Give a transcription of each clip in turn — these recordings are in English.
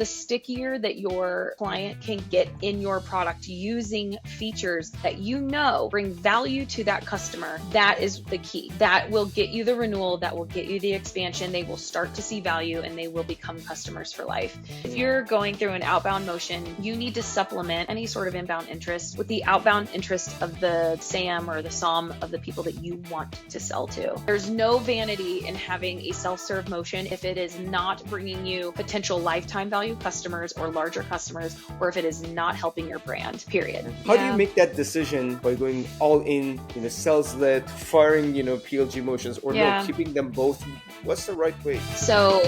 The stickier that your client can get in your product using features that you know bring value to that customer, that is the key. That will get you the renewal, that will get you the expansion. They will start to see value and they will become customers for life. If you're going through an outbound motion, you need to supplement any sort of inbound interest with the outbound interest of the SAM or the SOM of the people that you want to sell to. There's no vanity in having a self-serve motion if it is not bringing you potential lifetime value customers or larger customers, or if it is not helping your brand, period. How do you make that decision by going all in, sales-led, firing, PLG motions, or no, keeping them both? What's the right way? So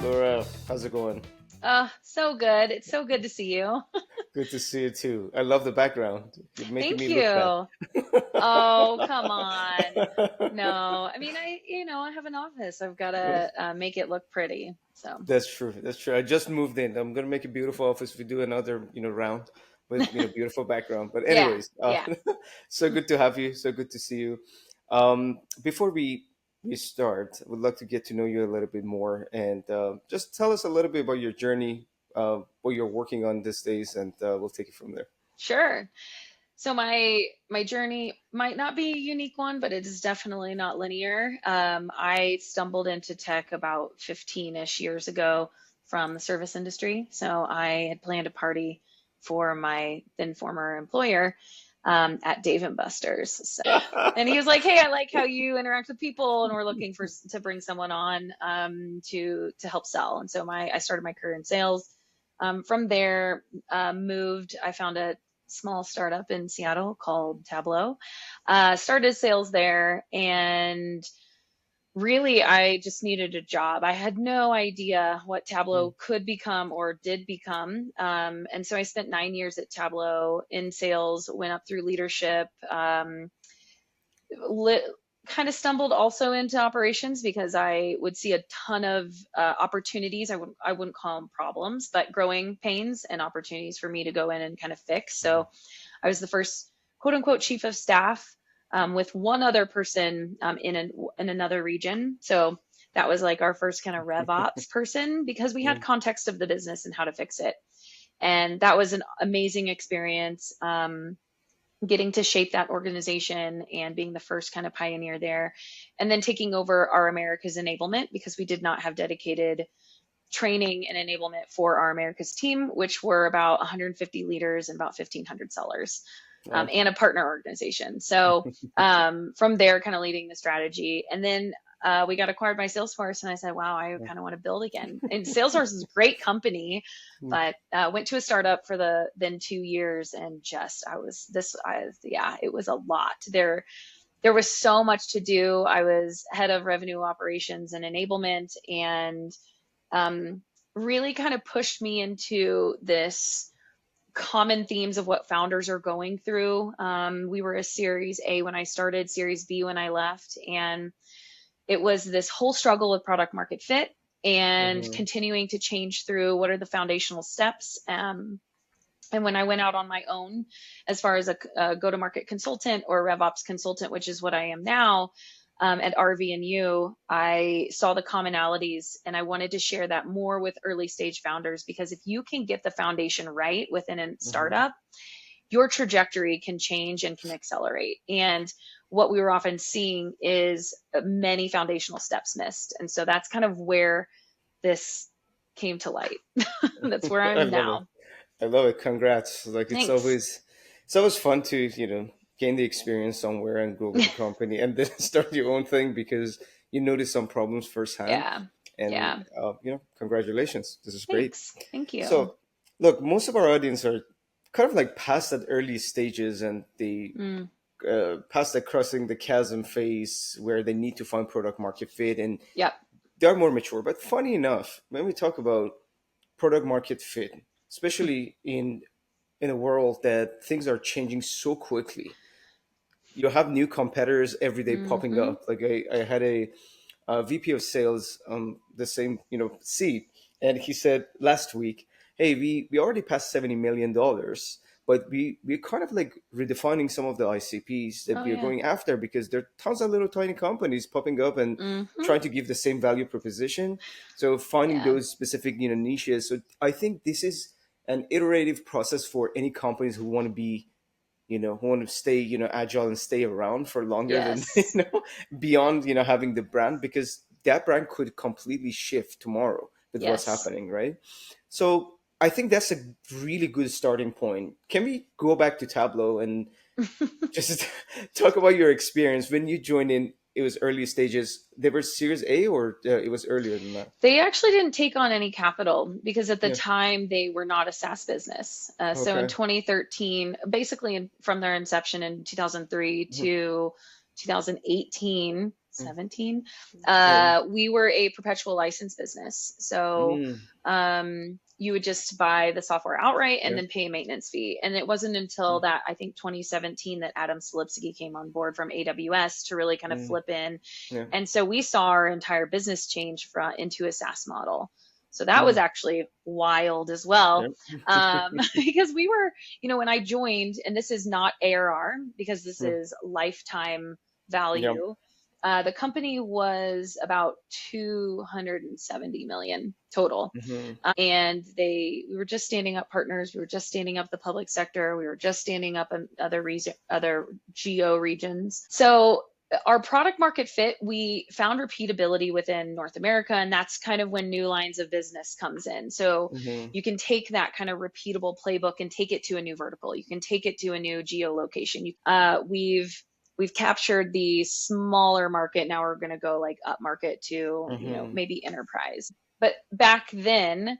Laura, how's it going? So good. It's so good to see you. Good to see you too. I love the background. You're making Thank me you. look bad. Oh, come on. No, I mean, I have an office. I've got to make it look pretty. So That's true. That's true. I just moved in. I'm gonna make a beautiful office. We do another, round with beautiful background. But anyways, yeah. so good to have you. So good to see you. Before we start, I would like to get to know you a little bit more, and just tell us a little bit about your journey, what you're working on these days, and we'll take it from there. Sure. So my journey might not be a unique one, but it is definitely not linear. I stumbled into tech about 15-ish years ago from the service industry. So I had planned a party for my then former employer at Dave & Buster's. So, and he was like, "Hey, I like how you interact with people, and we're looking to bring someone on to help sell." And so I started my career in sales. From there, I found a small startup in Seattle called Tableau. Started sales there, and really, I just needed a job. I had no idea what Tableau could become or did become. And so I spent 9 years at Tableau in sales, went up through leadership, kind of stumbled also into operations because I would see a ton of opportunities. I wouldn't call them problems, but growing pains and opportunities for me to go in and kind of fix. So I was the first quote unquote chief of staff with one other person in another region. So that was like our first kind of rev ops person because we had context of the business and how to fix it. And that was an amazing experience. Getting to shape that organization and being the first kind of pioneer there, and then taking over our Americas enablement because we did not have dedicated training and enablement for our Americas team, which were about 150 leaders and about 1,500 sellers. And a partner organization. So from there, kind of leading the strategy. And then we got acquired by Salesforce, and I said, wow, I kind of want to build again. And Salesforce is a great company, but went to a startup for then 2 years, and it was a lot. There was so much to do. I was head of revenue operations and enablement, and really kind of pushed me into this common themes of what founders are going through. We were a Series A when I started, Series B when I left, and it was this whole struggle with product market fit and continuing to change through what are the foundational steps. And when I went out on my own, as far as a go-to-market consultant or RevOps consultant, which is what I am now, at RVNU, I saw the commonalities, and I wanted to share that more with early stage founders, because if you can get the foundation right within a startup, your trajectory can change and can accelerate. And what we were often seeing is many foundational steps missed. And so that's kind of where this came to light. That's where I'm now. I love it. Congrats. Thanks. It's always fun to, gain the experience somewhere and grow with the company and then start your own thing because you notice some problems firsthand. And congratulations. This is great. Thank you. So look, most of our audience are kind of like past that early stages, and they past the crossing the chasm phase where they need to find product market fit, and they're more mature. But funny enough, when we talk about product market fit, especially in a world that things are changing so quickly, you have new competitors every day popping up. Like I had a VP of sales on the same seat, and he said last week, hey, we already passed $70 million, but we're kind of like redefining some of the ICPs that Oh we're yeah. going after, because there are tons of little tiny companies popping up and Mm-hmm. trying to give the same value proposition. So finding Yeah. those specific, niches. So I think this is an iterative process for any companies who want to be, who want to stay, agile and stay around for longer than, Yes. beyond, having the brand, because that brand could completely shift tomorrow with what's Yes. happening, right? So I think that's a really good starting point. Can we go back to Tableau and just talk about your experience when you joined in? It was early stages. They were Series A, or it was earlier than that? They actually didn't take on any capital because at the Yeah. time they were not a SaaS business. So in Okay. 2013, basically from their inception in 2003 Mhm. to 2018, Mm. 17, Yeah. we were a perpetual license business. So Mm. you would just buy the software outright and Yeah. then pay a maintenance fee. And it wasn't until Mm. that, I think 2017, that Adam Silipsky came on board from AWS to really kind of Mm. flip in. Yeah. And so we saw our entire business change from into a SaaS model. So that was Mm. actually wild as well. Yeah. Because we were, when I joined, and this is not ARR because this Mm. is lifetime Yeah. value. The company was about 270 million total. Mhm. And we were just standing up partners. We were just standing up the public sector. We were just standing up in other geo regions. So our product market fit, we found repeatability within North America, and that's kind of when new lines of business comes in. So Mhm. you can take that kind of repeatable playbook and take it to a new vertical. You can take it to a new geolocation. We've captured the smaller market. Now we're going to go like up market to, Mhm. maybe enterprise. But back then,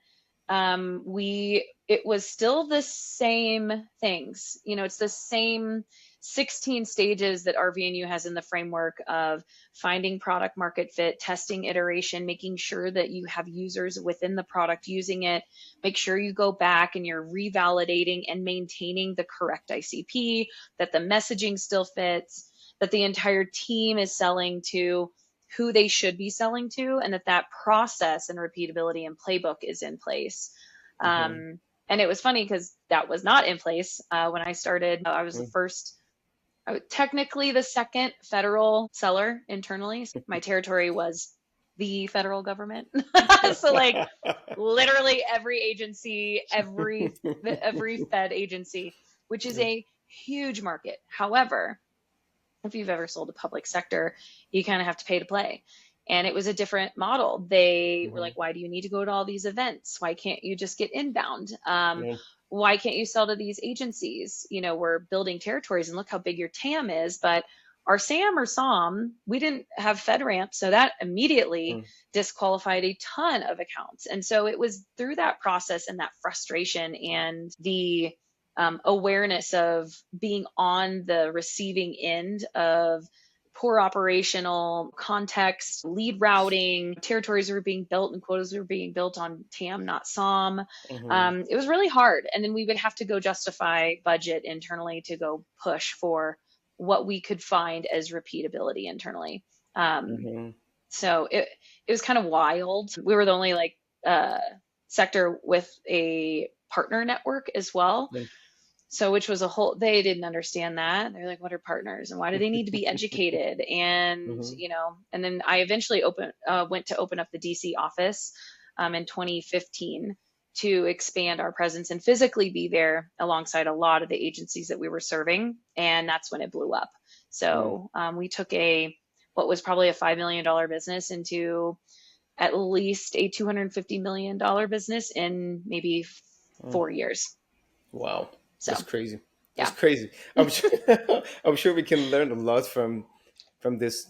it was still the same things. It's the same 16 stages that RVNU has in the framework of finding product market fit, testing iteration, making sure that you have users within the product using it, make sure you go back and you're revalidating and maintaining the correct ICP, that the messaging still fits, that the entire team is selling to who they should be selling to, and that process and repeatability and playbook is in place. Mhm. And it was funny because that was not in place when I started. I was the Mhm. first, technically the second federal seller internally. My territory was the federal government. So like literally every agency, every Fed agency, which is a huge market. However, if you've ever sold a public sector, you kind of have to pay to play. And it was a different model. They were Mhm. like, why do you need to go to all these events? Why can't you just get inbound? Yeah. Why can't you sell to these agencies? We're building territories and look how big your TAM is. But our SAM or SOM, we didn't have FedRAMP. So that immediately Mm. disqualified a ton of accounts. And so it was through that process and that frustration and the awareness of being on the receiving end of poor operational context, lead routing, territories were being built and quotas were being built on TAM, not SOM. Mhm. It was really hard. And then we would have to go justify budget internally to go push for what we could find as repeatability internally. Um, Mhm. so it was kind of wild. We were the only uh, sector with a partner network as well. Yeah. So, which was they didn't understand that. They're like, what are partners and why do they need to be educated? And, Mhm. and then I eventually went to open up the DC office in 2015 to expand our presence and physically be there alongside a lot of the agencies that we were serving. And that's when it blew up. Mm. So we took what was probably a $5 million business into at least a $250 million business in maybe Mm. 4 years. Wow, So, that's crazy. That's yeah. crazy. I'm sure. I'm sure we can learn a lot from this.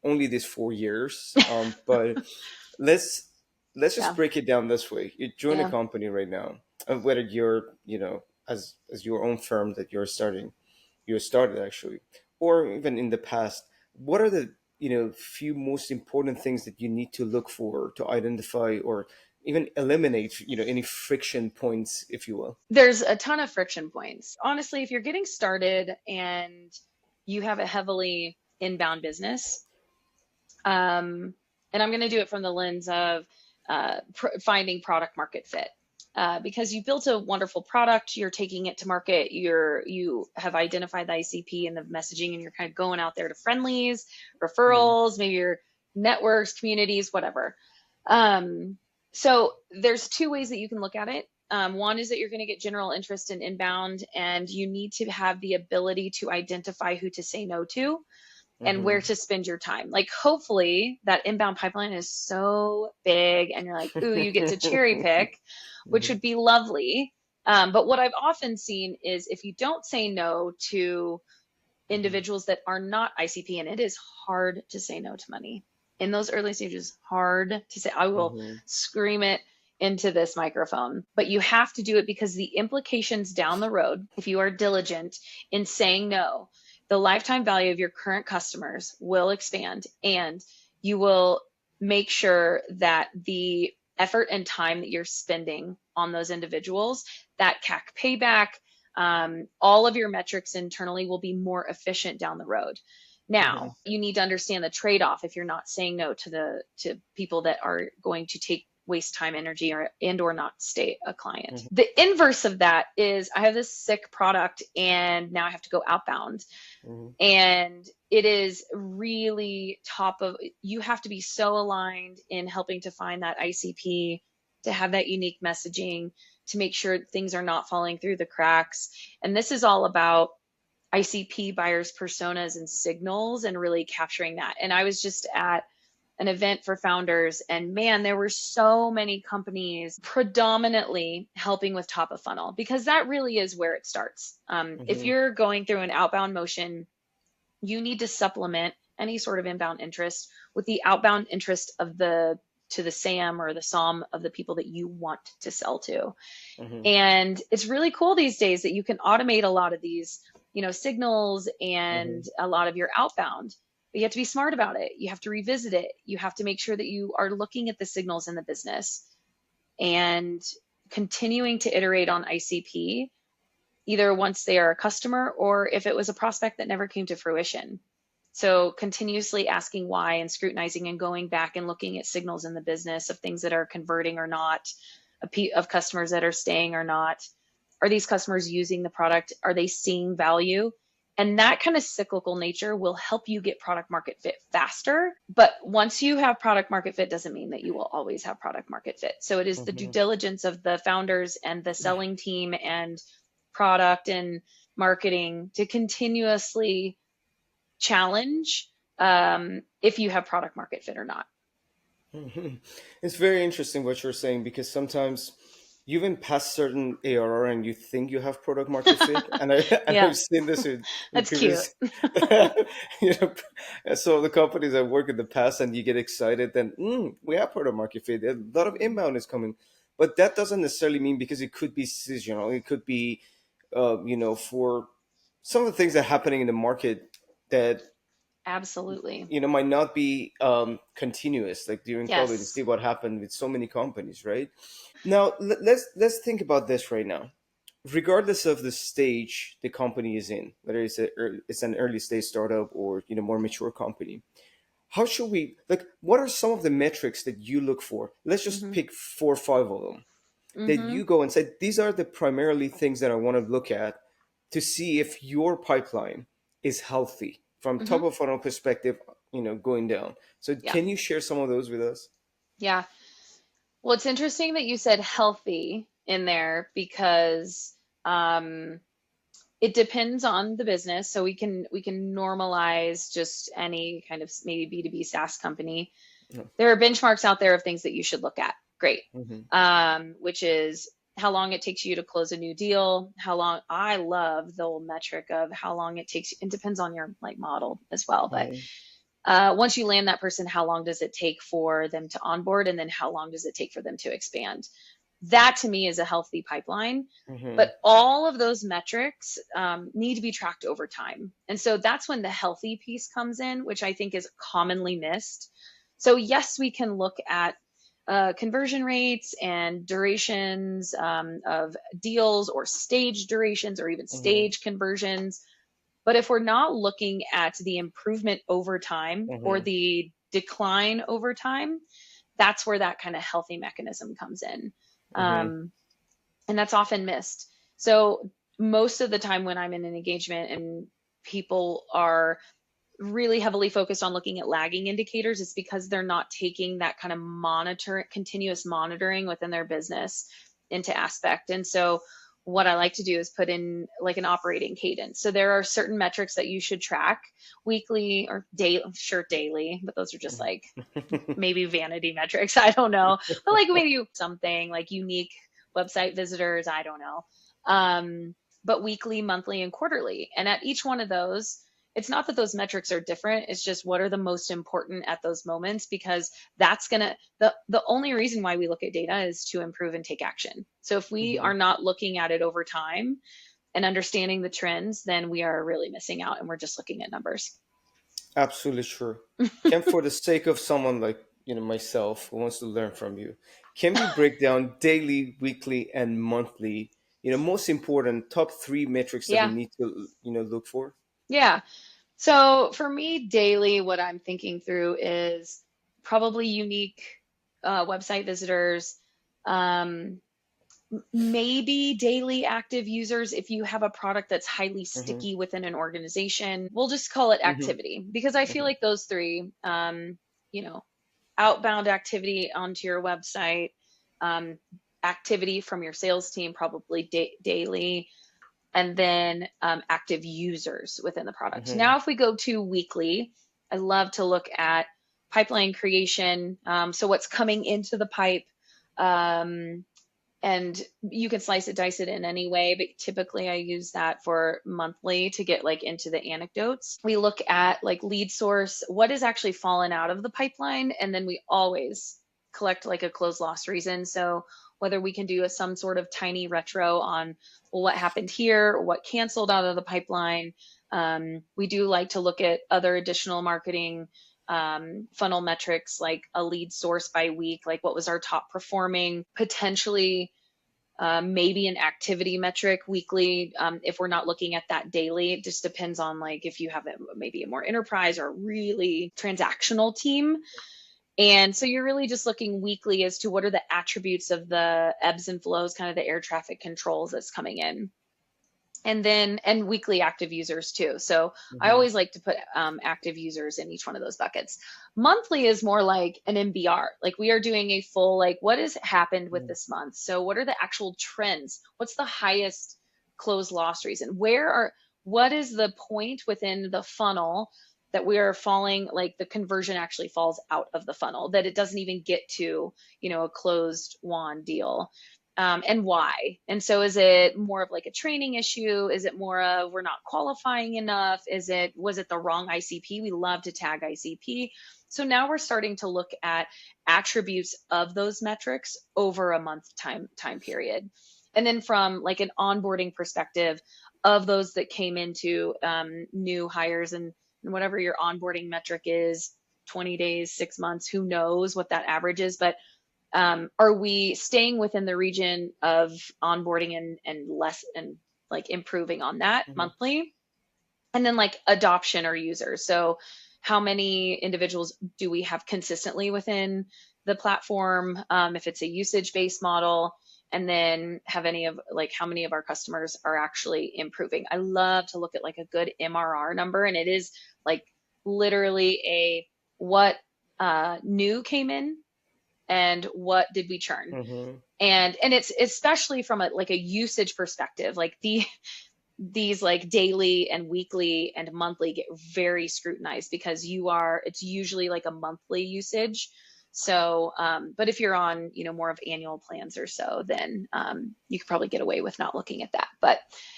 Only these 4 years. But let's let's just Yeah. break it down this way. You join a Yeah. company right now, whether you're as your own firm that you started actually, or even in the past. What are the few most important things that you need to look for to identify or even eliminate any friction points, if you will? There's a ton of friction points. Honestly, if you're getting started and you have a heavily inbound business, and I'm going to do it from the lens of finding product market fit. because you built a wonderful product, you're taking it to market, you have identified the ICP and the messaging, and you're kind of going out there to friendlies, referrals, maybe your networks, communities, whatever. So there's two ways that you can look at it. One is that you're going to get general interest in inbound, and you need to have the ability to identify who to say no to and where to spend your time. Like, hopefully that inbound pipeline is so big and you're like, ooh, you get to cherry pick, which would be lovely. But what I've often seen is if you don't say no to individuals that are not ICP, and it is hard to say no to money in those early stages, hard to say, I will scream it into this microphone, but you have to do it because the implications down the road, if you are diligent in saying no, the lifetime value of your current customers will expand, and you will make sure that the effort and time that you're spending on those individuals, that CAC payback, all of your metrics internally will be more efficient down the road. Now, you need to understand the trade-off if you're not saying no to people that are going to waste time, energy, or not stay a client. The inverse of that is I have this sick product and now I have to go outbound. And it is really you have to be so aligned in helping to find that ICP, to have that unique messaging, to make sure things are not falling through the cracks. And this is all about ICP buyers, personas, and signals, and really capturing that. And I was just at an event for founders, and man, there were so many companies predominantly helping with top of funnel, because that really is where it starts. If you're going through an outbound motion, you need to supplement any sort of inbound interest with the outbound interest of the SAM or the SOM of the people that you want to sell to. And it's really cool these days that you can automate a lot of these, signals and a lot of your outbound. But you have to be smart about it. You have to revisit it. You have to make sure that you are looking at the signals in the business and continuing to iterate on ICP, either once they are a customer or if it was a prospect that never came to fruition. So continuously asking why and scrutinizing and going back and looking at signals in the business of things that are converting or not, of customers that are staying or not. Are these customers using the product? Are they seeing value? And that kind of cyclical nature will help you get product market fit faster. But once you have product market fit, doesn't mean that you will always have product market fit. So it is the due diligence of the founders and the selling team and product and marketing to continuously challenge if you have product market fit or not. It's very interesting what you're saying, because sometimes you even pass certain ARR and you think you have product market fit. And I've seen this in That's previous, so the companies I work in the past, and you get excited, then we have product market fit. A lot of inbound is coming, but that doesn't necessarily mean, because it could be seasonal. It could be, for some of the things that are happening in the market that absolutely might not be continuous, like during COVID. You see what happened with so many companies, right? Now let's think about this right now. Regardless of the stage the company is in, whether it's an early stage startup or more mature company, how should we, like, what are some of the metrics that you look for? Let's just pick 4 or 5 of them that you go and say, these are the primarily things that I want to look at to see if your pipeline is healthy from top of funnel perspective, going down. So can you share some of those with us? Yeah. Well, it's interesting that you said healthy in there, because it depends on the business. So we can normalize just any kind of maybe B2B SaaS company. There are benchmarks out there of things that you should look at. Great. Which is how long it takes you to close a new deal, I love the old metric of how long it takes. It depends on your model as well. But once you land that person, how long does it take for them to onboard? And then how long does it take for them to expand? That to me is a healthy pipeline. But all of those metrics need to be tracked over time. And so that's when the healthy piece comes in, which I think is commonly missed. So yes, we can look at conversion rates and durations of deals, or stage durations, or even stage conversions. But if we're not looking at the improvement over time or the decline over time, that's where that kind of healthy mechanism comes in. And that's often missed. So most of the time when I'm in an engagement and people are really heavily focused on looking at lagging indicators, it's because they're not taking that kind of continuous monitoring within their business into aspect. And so what I like to do is put in like an operating cadence. So there are certain metrics that you should track weekly or daily, sure daily, but those are just like maybe vanity metrics. I don't know. But like maybe something like unique website visitors, I don't know. But weekly, monthly, and quarterly. And at each one of those, it's not that those metrics are different. It's just what are the most important at those moments, because that's the only reason why we look at data is to improve and take action. So if we are not looking at it over time and understanding the trends, then we are really missing out and we're just looking at numbers. Absolutely true. Can, for the sake of someone like myself who wants to learn from you, can we break down daily, weekly, and monthly? Most important top 3 metrics that we Yeah. need to look for. Yeah. So for me, daily, what I'm thinking through is probably unique website visitors, um, maybe daily active users. If you have a product that's highly sticky within an organization, we'll just call it activity, because I feel like those three, outbound activity onto your website, activity from your sales team, probably daily, and then active users within the product. Now, if we go to weekly, I love to look at pipeline creation. So what's coming into the pipe, and you can slice it, dice it in any way, but typically I use that for monthly to get like into the anecdotes. We look at like lead source, what is actually fallen out of the pipeline, and then we always collect like a close loss reason. So whether we can do some sort of tiny retro on, well, what happened here, what canceled out of the pipeline. We do like to look at other additional marketing funnel metrics, like a lead source by week, like what was our top performing, potentially maybe an activity metric weekly. If we're not looking at that daily, it just depends on like if you have maybe a more enterprise or really transactional team. And so you're really just looking weekly as to what are the attributes of the ebbs and flows, kind of the air traffic controls that's coming in. And weekly active users too. So I always like to put active users in each one of those buckets. Monthly is more like an MBR. Like we are doing a full, like what has happened with this month? So what are the actual trends? What's the highest close loss reason? What is the point within the funnel that we are falling, like the conversion actually falls out of the funnel, that it doesn't even get to, a closed won deal? And why? And so is it more of like a training issue? Is it more of we're not qualifying enough? Was it the wrong ICP? We love to tag ICP. So now we're starting to look at attributes of those metrics over a month time period. And then from like an onboarding perspective of those that came into new hires, and whatever your onboarding metric is, 20 days, 6 months, who knows what that average is, but are we staying within the region of onboarding and less, and like improving on that monthly? And then like adoption or users. So how many individuals do we have consistently within the platform? If it's a usage-based model, and then how many of our customers are actually improving? I love to look at like a good MRR number, and it is like literally what new came in and what did we churn. And it's especially from a usage perspective, like these like daily and weekly and monthly get very scrutinized, because it's usually like a monthly usage. So but if you're on more of annual plans or so, then you could probably get away with not looking at that. But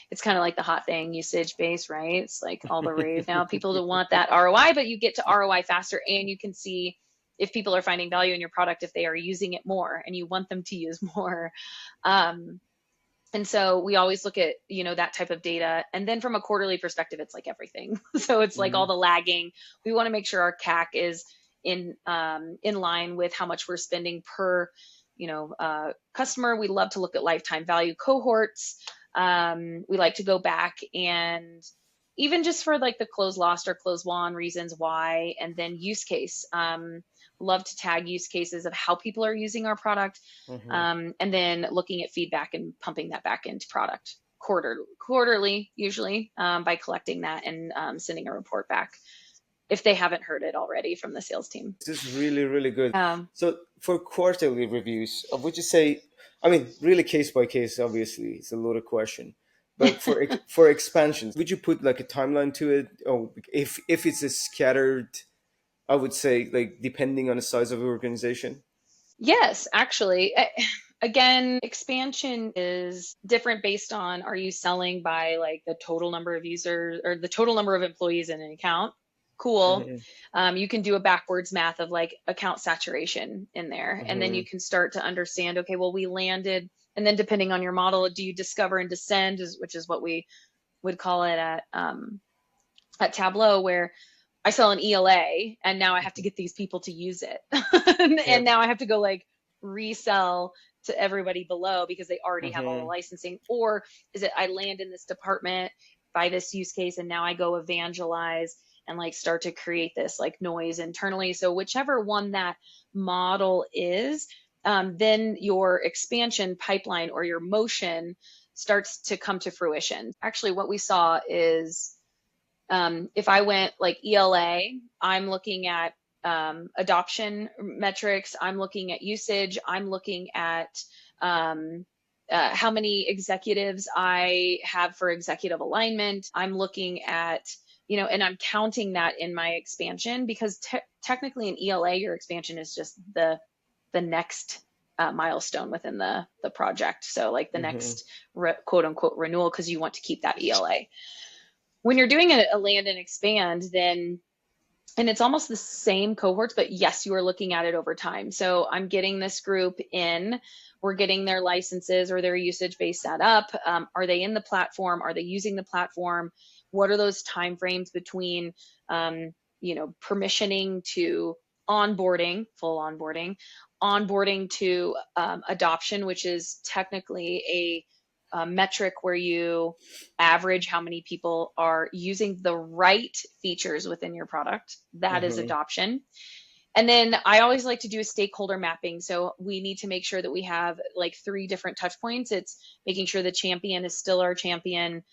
it's kind of like the hot thing, usage based, right? It's like all the rave now. People don't want that ROI, but you get to ROI faster, and you can see if people are finding value in your product, if they are using it more, and you want them to use more. And so we always look at, that type of data. And then from a quarterly perspective, it's like everything. So it's like all the lagging. We want to make sure our CAC is in line with how much we're spending per, customer. We love to look at lifetime value cohorts. We like to go back and even just for like the close lost or close won reasons why, and then use case. Love to tag use cases of how people are using our product, and then looking at feedback and pumping that back into product quarterly, usually, by collecting that and sending a report back if they haven't heard it already from the sales team. This is really, really good. So for quarterly reviews, would you say, I mean, really case by case, obviously, it's a loaded question. But for expansions, would you put like a timeline to it? Or if it's a scattered, I would say, like, depending on the size of the organization? Yes, actually. Again, expansion is different based on, are you selling by like the total number of users or the total number of employees in an account? Cool. You can do a backwards math of like account saturation in there. And then you can start to understand, okay, well, we landed, and then depending on your model, do you discover and descend, which is what we would call it at Tableau, where I sell an ELA and now I have to get these people to use it. And now I have to go like resell to everybody below because they already have all the licensing. Or is it I land in this department by this use case and now I go evangelize and like start to create this like noise internally. So whichever one that model is, then your expansion pipeline or your motion starts to come to fruition. Actually, what we saw is if I went like ELA, I'm looking at adoption metrics, I'm looking at usage, I'm looking at how many executives I have for executive alignment, I'm looking at, and I'm counting that in my expansion, because technically in ELA, your expansion is just the next milestone within the project. So like the next quote unquote renewal, because you want to keep that ELA. When you're doing a land and expand, then, and it's almost the same cohorts, but yes, you are looking at it over time. So I'm getting this group in, we're getting their licenses or their usage base set up. Are they in the platform? Are they using the platform? What are those timeframes between, permissioning to onboarding, full onboarding to adoption, which is technically a metric where you average how many people are using the right features within your product. That is adoption. And then I always like to do a stakeholder mapping. So we need to make sure that we have like 3 different touch points. It's making sure the champion is still our champion,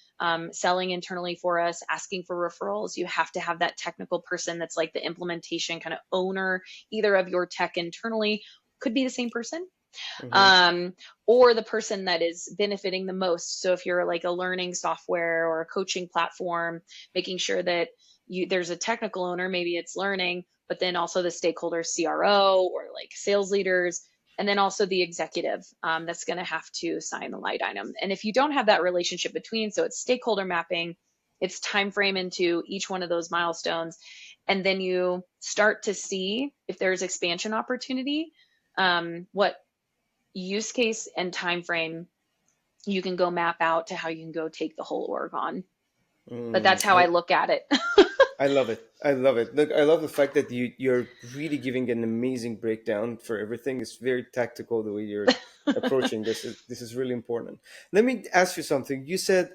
selling internally for us, asking for referrals. You have to have that technical person that's like the implementation kind of owner, either of your tech internally, could be the same person, or the person that is benefiting the most. So if you're like a learning software or a coaching platform, making sure that there's a technical owner, maybe it's learning, but then also the stakeholder CRO or like sales leaders, and then also the executive that's going to have to sign the light item. And if you don't have that relationship between, so it's stakeholder mapping, it's time frame into each one of those milestones, and then you start to see if there's expansion opportunity, what use case and time frame you can go map out to how you can go take the whole org on. But that's how I look at it. I love it. I love it. Look, I love the fact that you're really giving an amazing breakdown for everything. It's very tactical the way you're approaching this. This is really important. Let me ask you something. You said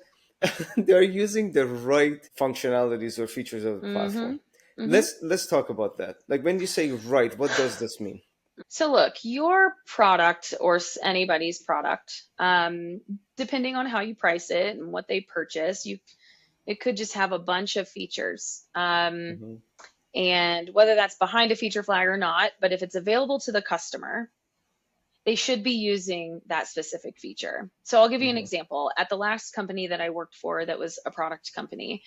they're using the right functionalities or features of the platform. Let's talk about that. Like when you say right, what does this mean? So look, your product or anybody's product, depending on how you price it and what they purchase, it could just have a bunch of features. And whether that's behind a feature flag or not, but if it's available to the customer, they should be using that specific feature. So I'll give you an example. At the last company that I worked for that was a product company,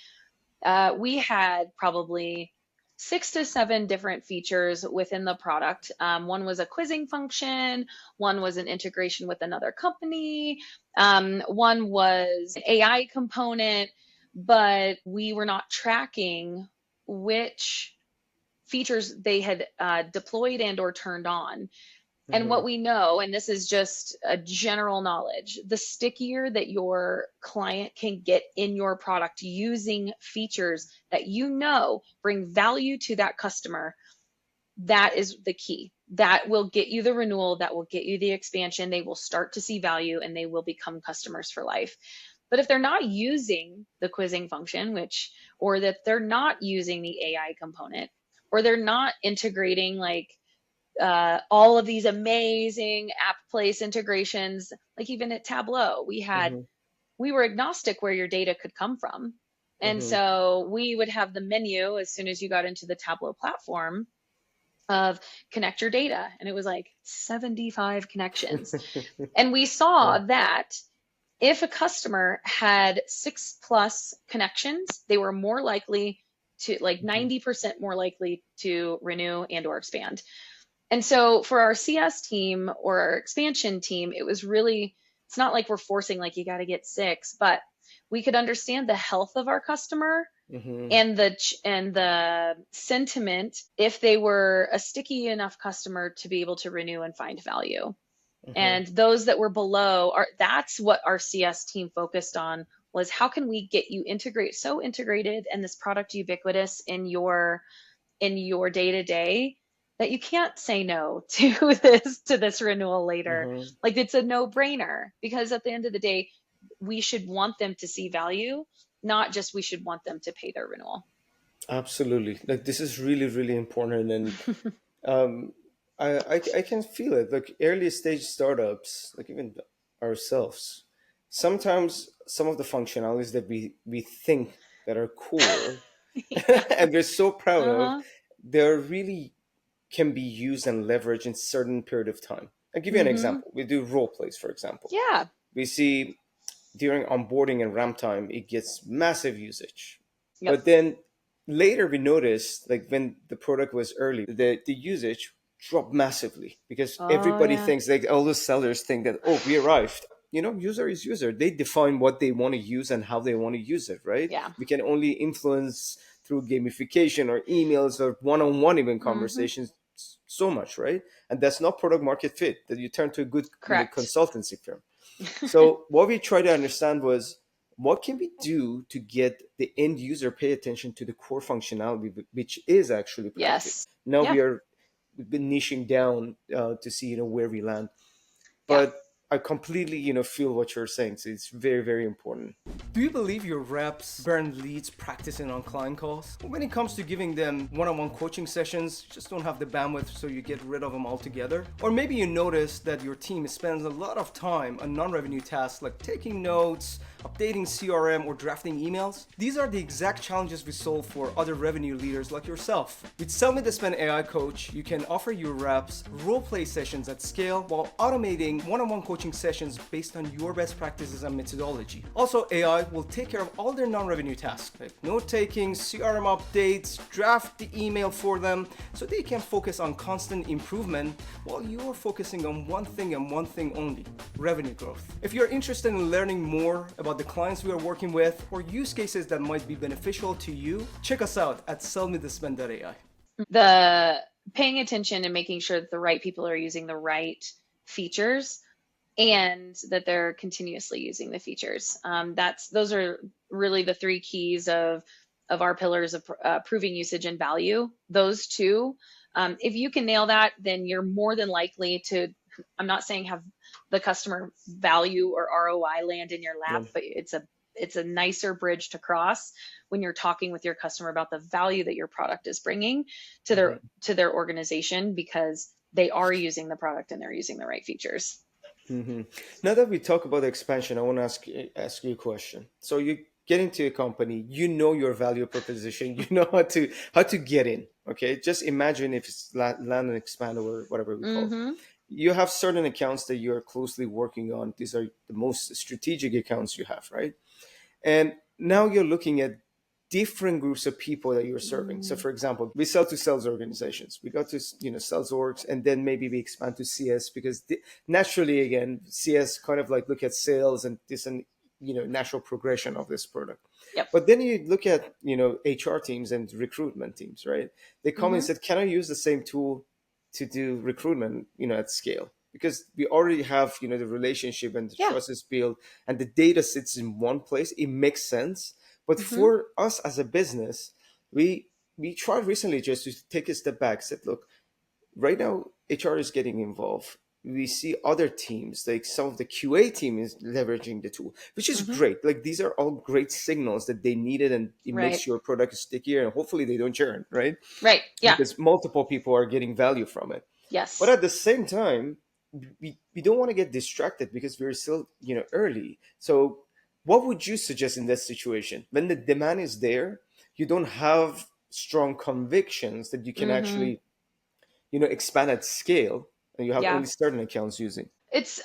we had probably 6 to 7 different features within the product. One was a quizzing function, one was an integration with another company, one was an AI component, but we were not tracking which features they had deployed and or turned on. And what we know, and this is just a general knowledge, the stickier that your client can get in your product using features that bring value to that customer, that is the key. That will get you the renewal, that will get you the expansion. They will start to see value and they will become customers for life. But if they're not using the quizzing function, or that they're not using the AI component, or they're not integrating like all of these amazing app place integrations, like even at Tableau, we were agnostic where your data could come from. And so we would have the menu as soon as you got into the Tableau platform of connect your data. And it was like 75 connections. And we saw that if a customer had 6+ connections, they were more likely to, like 90% more likely to renew and or expand. And so for our CS team or our expansion team, it was really, it's not like we're forcing like you got to get 6, but we could understand the health of our customer and the sentiment if they were a sticky enough customer to be able to renew and find value. And those that were below that's what our CS team focused on, was how can we get you so integrated and this product ubiquitous in your day-to-day that you can't say no to this renewal later. Like it's a no-brainer, because at the end of the day, we should want them to see value, not just we should want them to pay their renewal. Absolutely. Like this is really, really important. And I can feel it. Like early stage startups, like even ourselves, sometimes some of the functionalities that we think that are core and we're so proud of, they're really can be used and leveraged in certain period of time. I'll give you an example. We do role plays, for example. Yeah. We see during onboarding and ramp time, it gets massive usage. But then later we noticed, like when the product was early, the usage dropped massively because everybody thinks, like all the sellers think that, oh, we arrived. User is user. They define what they want to use and how they want to use it, right? Yeah. We can only influence through gamification or emails or one-on-one even conversations so much, right? And that's not product market fit, that you turn to a good consultancy firm. So what we try to understand was, what can we do to get the end user pay attention to the core functionality, which is actually productive. Now we've been niching down to see where we land. But I completely feel what you're saying. So it's very, very important. Do you believe your reps burn leads practicing on client calls? When it comes to giving them one-on-one coaching sessions, just don't have the bandwidth, so you get rid of them altogether? Or maybe you notice that your team spends a lot of time on non-revenue tasks like taking notes, updating CRM, or drafting emails. These are the exact challenges we solve for other revenue leaders like yourself. With Sell Me the Spend AI Coach, you can offer your reps role-play sessions at scale while automating one-on-one coaching sessions based on your best practices and methodology. Also, AI will take care of all their non-revenue tasks, like note-taking, CRM updates, draft the email for them, so they can focus on constant improvement while you're focusing on one thing and one thing only: revenue growth. If you're interested in learning more about the clients we are working with or use cases that might be beneficial to you, check us out at sellmethespend.ai. The paying attention and making sure that the right people are using the right features and that they're continuously using the features. Those are really the 3 keys of our pillars of proving usage and value. Those 2, if you can nail that, then you're more than likely to, I'm not saying have the customer value or ROI land in your lap, but it's a nicer bridge to cross when you're talking with your customer about the value that your product is bringing to their organization, because they are using the product and they're using the right features. Now that we talk about expansion, I want to ask you a question. So you get into a company, your value proposition, how to get in. Okay, just imagine if it's land and expand or whatever we call it. You have certain accounts that you're closely working on. These are the most strategic accounts you have, right? And now you're looking at different groups of people that you're serving. So for example, we sell to sales organizations. We got to, sales orgs, and then maybe we expand to CS, because naturally, again, CS kind of like look at sales and this and, natural progression of this product. But then you look at, HR teams and recruitment teams, right? They come and said, can I use the same tool to do recruitment, at scale? Because we already have, the relationship and the trust is built and the data sits in one place. It makes sense. But for us as a business, we tried recently just to take a step back, said, look, right now HR is getting involved. we see other teams, like some of the QA team is leveraging the tool, which is great. Like these are all great signals that they needed, and it Right. makes your product stickier, and hopefully they don't churn, right? Right. Yeah. Because multiple people are getting value from it. But Yes. at the same time, we don't want to get distracted because we're still, early. So what would you suggest in that situation when the demand is there, you don't have strong convictions that you can actually, expand at scale, and you have Yeah. only certain accounts using? It's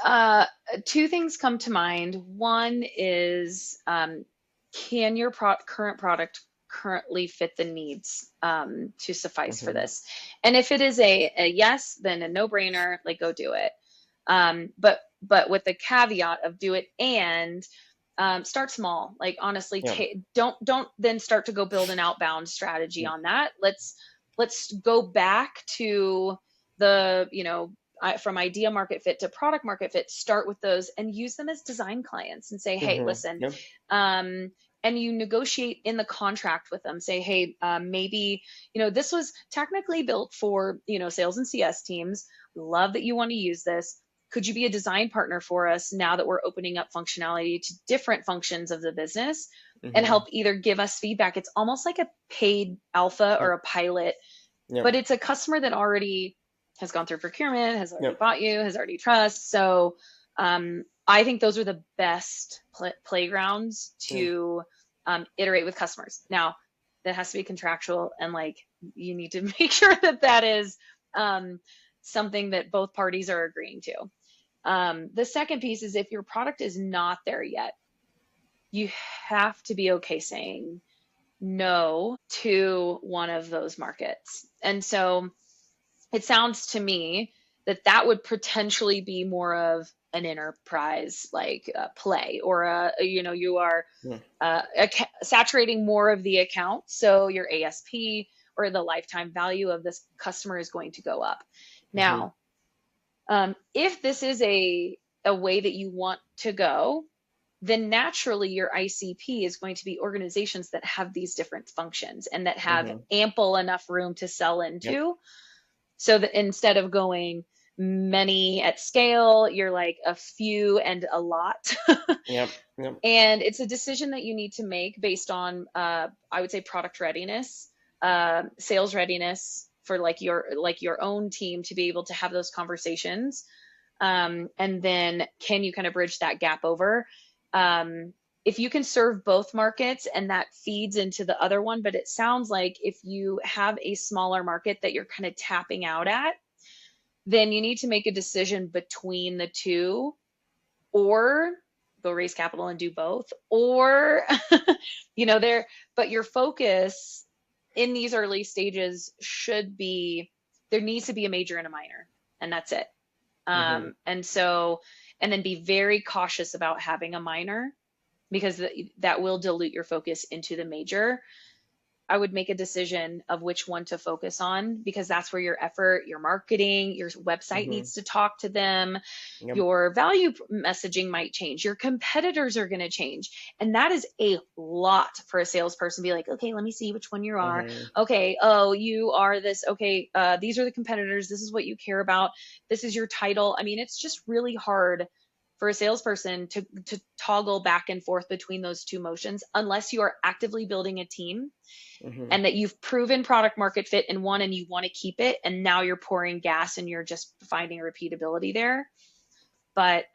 two things come to mind. One is can your current product currently fit the needs to suffice for Hmm. this? And if it is a yes, then a no-brainer, like go do it. But with the caveat of do it and start small. Like honestly, Yeah. don't then start to go build an outbound strategy on that. Let's go back to the from idea market fit to product market fit, start with those and use them as design clients and say, hey, Hmm. listen, Yeah. and you negotiate in the contract with them. Say, hey, maybe, this was technically built for, sales and CS teams. Love that you want to use this. Could you be a design partner for us now that we're opening up functionality to different functions of the business and Hmm. help either give us feedback? It's almost like a paid alpha Yeah. or a pilot, Yeah. but it's a customer that already has gone through procurement, has Yeah. already bought you, has already trust. So I think those are the best playgrounds Yeah. to iterate with customers. Now, that has to be contractual, and like you need to make sure that that is something that both parties are agreeing to. The second piece is if your product is not there yet, you have to be okay saying no to one of those markets. And so it sounds to me that that would potentially be more of an enterprise like play, or you are Yeah. saturating more of the account, so your ASP or the lifetime value of this customer is going to go up. Hmm. Now, if this is a way that you want to go, then naturally your ICP is going to be organizations that have these different functions and that have Hmm. ample enough room to sell Yep. into, so that instead of going many at scale, you're like a few and a lot. Yep. Yep. And it's a decision that you need to make based on, I would say, product readiness, sales readiness for like your own team to be able to have those conversations. And then can you kind of bridge that gap over? If you can serve both markets and that feeds into the other one, but it sounds like if you have a smaller market that you're kind of tapping out at, then you need to make a decision between the two, or go raise capital and do both, or there, but your focus in these early stages should be, there needs to be a major and a minor, and that's it. Hmm. And then be very cautious about having a minor, because that will dilute your focus into the major. I would make a decision of which one to focus on, because that's where your effort, your marketing, your website Hmm. needs to talk to them. Yep. Your value messaging might change. Your competitors are going to change. And that is a lot for a salesperson to be like, okay, let me see which one you are. Hmm. Okay. Oh, you are this. Okay. These are the competitors. This is what you care about. This is your title. I mean, it's just really hard for a salesperson to toggle back and forth between those two motions, unless you are actively building a team Hmm. and that you've proven product market fit in one and you want to keep it, and now you're pouring gas and you're just finding repeatability there. But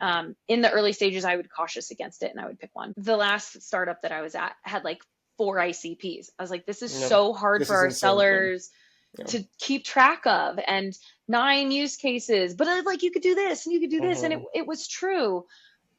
in the early stages, I would cautious against it, and I would pick one. The last startup that I was at had like 4 ICPs. I was like, this is Yep. so hard This for is our insane. Yeah. sellers Yeah. to keep track of, and 9 use cases, but like you could do this and you could do this, and Hmm. it was true.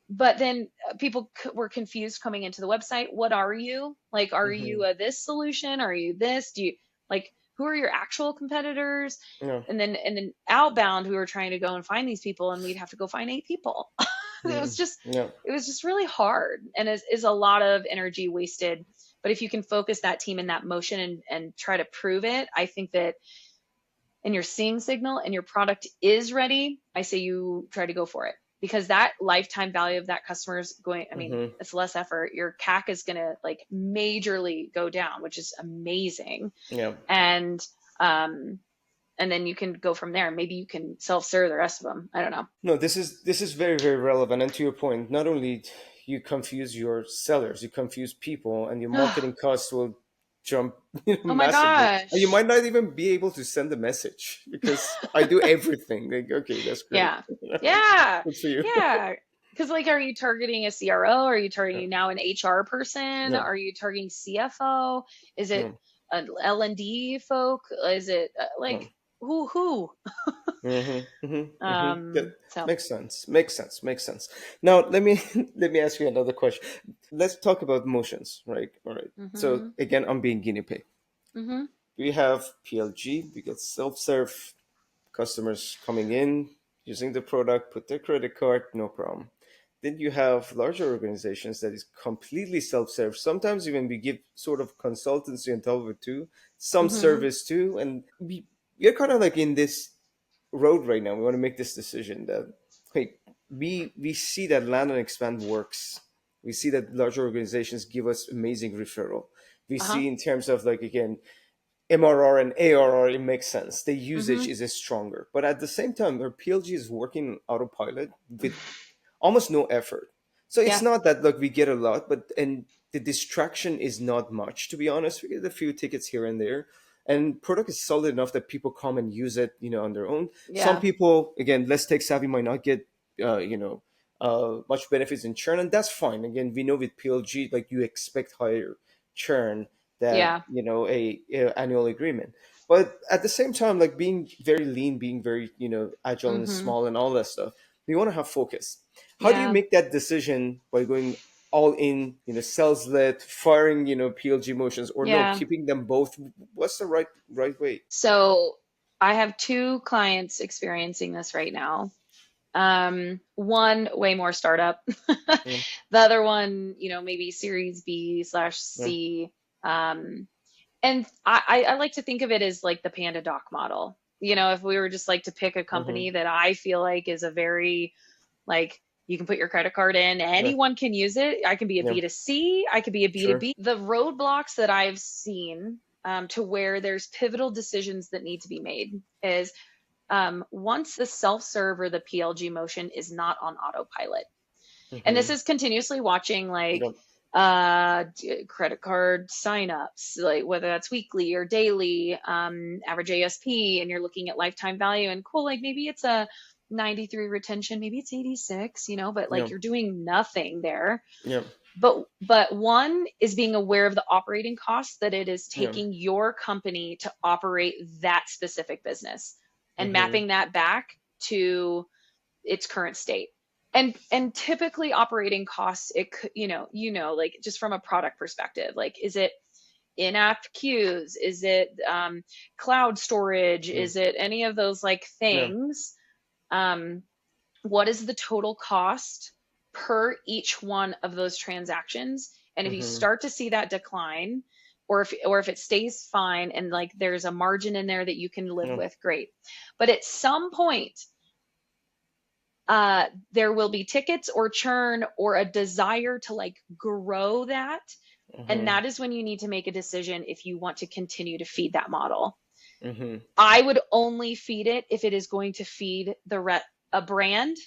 But then people were confused coming into the website. What are you? Like, are Hmm. you a this solution? Are you this? Do you like, who are your actual competitors? Yeah. And then outbound, we were trying to go and find these people, and we'd have to go find 8 people. it Mm. was just Yeah. it was just really hard, and is a lot of energy wasted. But if you can focus that team in that motion and try to prove it, I think that, and you're seeing signal and your product is ready, I say you try to go for it, because that lifetime value of that customer is going, I mean, Hmm. it's less effort. Your CAC is going to like majorly go down, which is amazing. Yeah. And and then you can go from there. Maybe you can self-serve the rest of them. I don't know. No, this is very, very relevant. And to your point, not only you confuse your sellers, you confuse people, and your marketing costs will jump Oh my massively. And you gosh. might not even be able to send a message because I do everything. Like, okay, that's great. Yeah. Yeah. Good for you. Yeah. Because, like, are you targeting a CRO? Are you targeting now an HR person? Yeah, Are you targeting CFO? Is it yeah, an L&D folk? Is it yeah. like who? That So. makes sense. Makes sense. Makes sense. Now let me let me ask you another question. Let's talk about motions, right? All right. So Mm-hmm. again, I'm being guinea pig. Mm-hmm. We have PLG. We got self-serve customers coming in using the product, put their credit card, no problem. Then you have larger organizations that is completely self-serve. Sometimes even we give sort of consultancy on top of it too, some Mm-hmm. service too, and we're kind of like in this road right now. We want to make this decision that hey, we see that land and expand works. We see that larger organizations give us amazing referral. We Uh-huh. see in terms of like again MRR and ARR, it makes sense. The usage Mm-hmm. is stronger, but at the same time, our PLG is working autopilot with almost no effort. So it's Yeah. not that like we get a lot, but and the distraction is not much. To be honest, we get a few tickets here and there, and product is solid enough that people come and use it, on their own. Some Yeah. people, again, less tech savvy, might not get, much benefits in churn, and that's fine. Again, we know with PLG, like you expect higher churn than Yeah. a annual agreement. But at the same time, like being very lean, being very agile and Mm-hmm. small and all that stuff, we want to have focus. How do you Yeah. make that decision by going all in, sales led, firing, PLG motions, or no, Yeah. keeping them both? What's the right way? So I have two clients experiencing this right now. One way more startup. Yeah, The other one, maybe Series B slash yeah, C. Um, and I like to think of it as like the Panda Doc model. If we were just like to pick a mm-hmm, company that I feel like is a very like you can put your credit card in, yeah, anyone can use it. I can be a yeah, B2C, I could be a sure, B2B. The roadblocks that I've seen to where there's pivotal decisions that need to be made is once the self-serve or the PLG motion is not on autopilot. And this mm-hmm, is continuously watching like yeah, credit card signups, like whether that's weekly or daily, average ASP, and you're looking at lifetime value and cool, like maybe it's a 93 retention, maybe it's 86, but yeah, like you're doing nothing there. yeah, But one is being aware of the operating costs that it is yeah, taking your company to operate that specific business and mm-hmm, mapping that back to its current state. And typically operating costs, it could, like just from a product perspective, like is it in-app queues? Is it cloud storage? yeah, Is it any of those like yeah, things? Um, what is the total cost per each one of those transactions? And if you mm-hmm, start to see that decline, or if it stays fine and like there's a margin in there that you can live yeah, with, great. But at some point, there will be tickets or churn or a desire to like grow that. And mm-hmm, that is when you need to make a decision if you want to continue to feed that model. mm-hmm, I would only feed it if it is going to feed a brand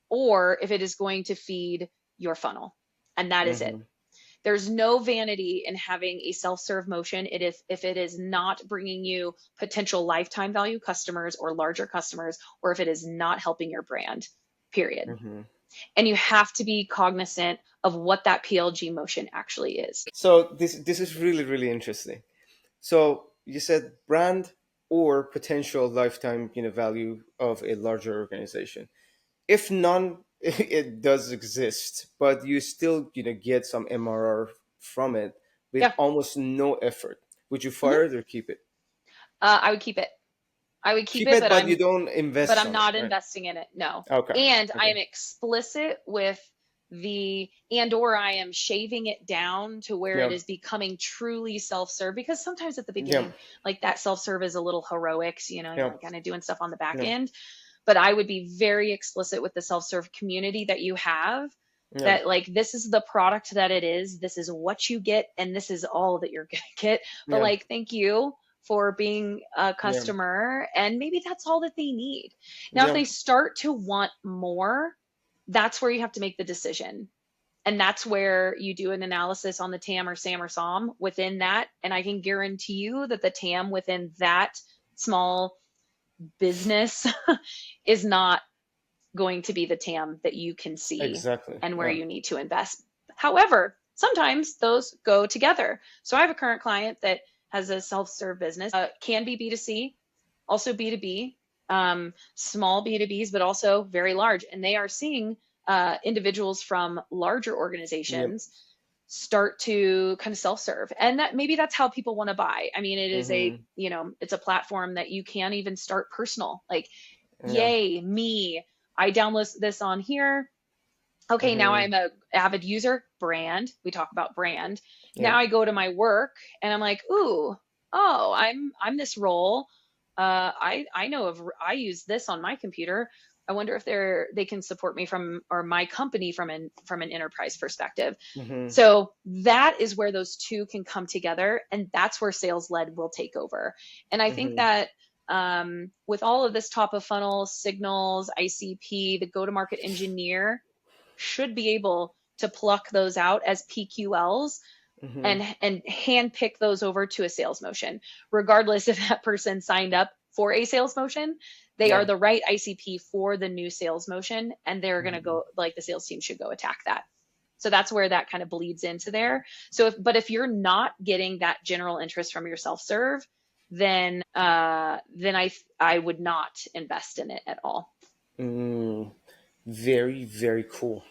or if it is going to feed your funnel. And that is it. mm-hmm, There's no vanity in having a self-serve motion. It is if it is not bringing you potential lifetime value customers or larger customers, or if it is not helping your brand, period. mm-hmm. And you have to be cognizant of what that PLG motion actually is. So this is really, really interesting. So you said brand or potential lifetime value of a larger organization. If none, it does exist, but you still get some MRR from it with Yeah. almost no effort. Would you Mm-hmm. fire it or keep it? I would keep it. I would keep Keep it, it, but but you I'm don't but invest I'm on it, not right? investing in it. No. Okay. And I Okay. am explicit with or I am shaving it down to where it Yeah. is becoming truly self-serve, because sometimes at the Yeah. beginning, like that self-serve is a little heroics, you're Yeah. like kind of doing stuff on the back Yeah. end. But I would be very explicit with the self-serve community that you have, Yeah. that like this is the product that it is, this is what you get, and this is all that you're gonna get. But Yeah. like, thank you. for being a Yeah. customer, and maybe that's all that they need. Now, if Yeah. they start to want more, that's where you have to make the decision. And that's where you do an analysis on the TAM or SAM or SOM within that. And I can guarantee you that the TAM within that small business is not going to be the TAM that you can see Exactly. and where Yeah. you need to invest. However, sometimes those go together. So I have a current client that has a self-serve business, can be B2C, also B2B, small B2Bs, but also very large. And they are seeing individuals from larger Yep. organizations start to kind of self-serve, and that maybe that's how people want to buy. I mean, it is a, Mm-hmm. it's a platform that you can even start personal, like, Yeah. yay me, I download this on here. Okay, now Mm-hmm. I'm a avid user. Brand, we talk about brand. Now Yep. I go to my work and I'm like, ooh, oh, I'm this role. I know of, I use this on my computer. I wonder if they can support me from, or my company from an enterprise perspective. Mm-hmm. So that is where those two can come together, and that's where sales led will take over. And I think Mm-hmm. that with all of this top of funnel signals, ICP, the go to market engineer should be able to pluck those out as PQLs Mm-hmm. and hand pick those over to a sales motion, regardless if that person signed up for a sales motion. They are Yeah. the right ICP for the new sales motion, and they're going to Mm-hmm. go, like, the sales team should go attack that. So that's where that kind of bleeds into there. So if you're not getting that general interest from your self-serve, then I would not invest in it at all. Mm, very, very cool.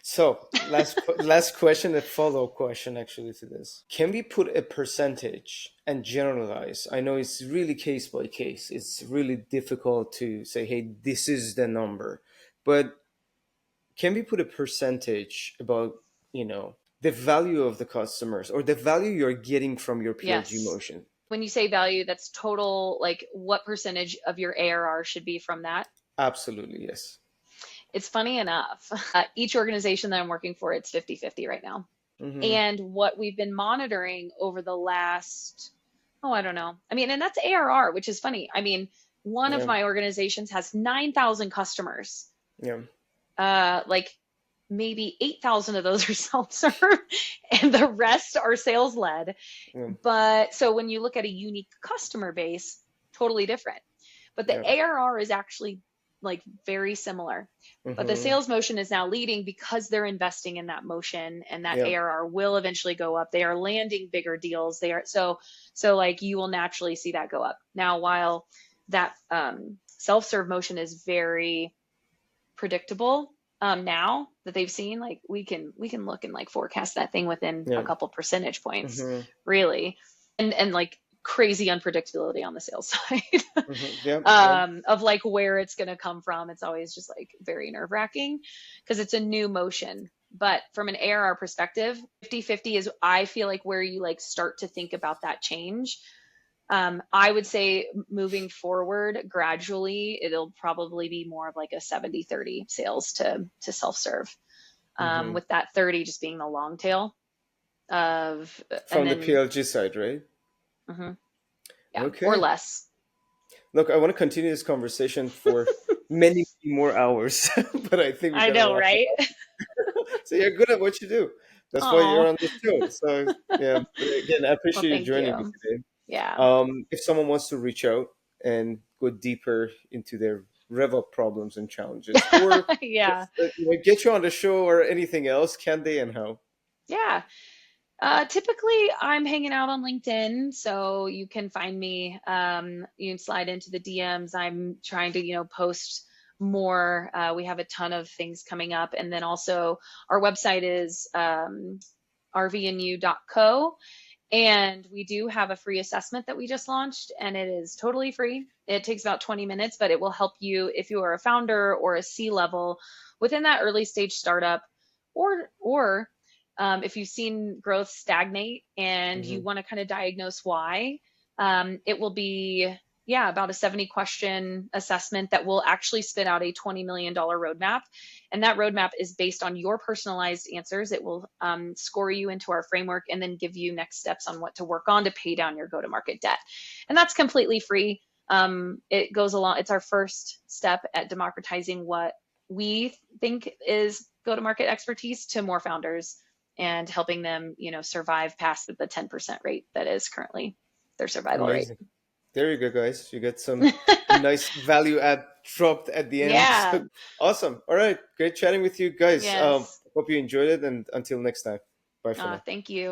So, last question, a follow-up question actually to this. Can we put a percentage and generalize? I know it's really case by case. It's really difficult to say, hey, this is the number. But can we put a percentage about, the value of the customers or the value you're getting from your PLG Yes. motion? When you say value, that's total, like what percentage of your ARR should be from that? Absolutely, yes. It's funny enough, each organization that I'm working for, it's 50-50 right now. Mm-hmm. And what we've been monitoring over the last, oh, I don't know. I mean, and that's ARR, which is funny. I mean, one of Yeah, my organizations has 9,000 customers. yeah, Like maybe 8,000 of those are self-serve and the rest are sales led. yeah, But so when you look at a unique customer base, totally different. But the yeah. ARR is actually like very similar. But the Mm-hmm. sales motion is now leading because they're investing in that motion, and that Yeah. ARR will eventually go up. They are landing bigger deals. They are so like you will naturally see that go up. Now, while that self-serve motion is very predictable, now that they've seen, like we can look and like forecast that thing within a Yeah. couple percentage points, Mm-hmm. really, and like crazy unpredictability on the sales side. Mm-hmm. Yeah. Yeah. Of like where it's going to come from. It's always just like very nerve wracking because it's a new motion. But from an ARR perspective, 50-50 is, I feel like, where you like start to think about that change. I would say moving forward gradually, it'll probably be more of like a 70-30 sales to self-serve, Mm-hmm. with that 30 just being the long tail of, and From the then, PLG side, right? mhm, yeah, or Okay. less. Look, I want to continue this conversation for many more hours, but I think we I got to know, wrap right? it up. So you're good at what you do. That's why you're Oh, on the show. So yeah, but again, I well, appreciate you thank joining me you. today. Yeah. If someone wants to reach out and go deeper into their RevOps problems and challenges, or Yeah. just get you on the show or anything else, can they and how? Yeah. Typically, I'm hanging out on LinkedIn, so you can find me. You can slide into the DMs. I'm trying to, post more. We have a ton of things coming up. And then also, our website is rvnu.co. And we do have a free assessment that we just launched, and it is totally free. It takes about 20 minutes, but it will help you if you are a founder or a C level within that early stage startup, or if you've seen growth stagnate and you Hmm. want to kind of diagnose why. It will be about a 70 question assessment that will actually spit out a $20 million roadmap. And that roadmap is based on your personalized answers. It will score you into our framework and then give you next steps on what to work on to pay down your go-to-market debt. And that's completely free. It goes along, it's our first step at democratizing what we think is go-to-market expertise to more founders and helping them, survive past the 10% rate that is currently their survival Amazing. rate. There you go, guys. You get some nice value add dropped at the end. Yeah. So, awesome. All right. Great chatting with you guys. Yes. Hope you enjoyed it, and until next time. Bye for now. Thank you.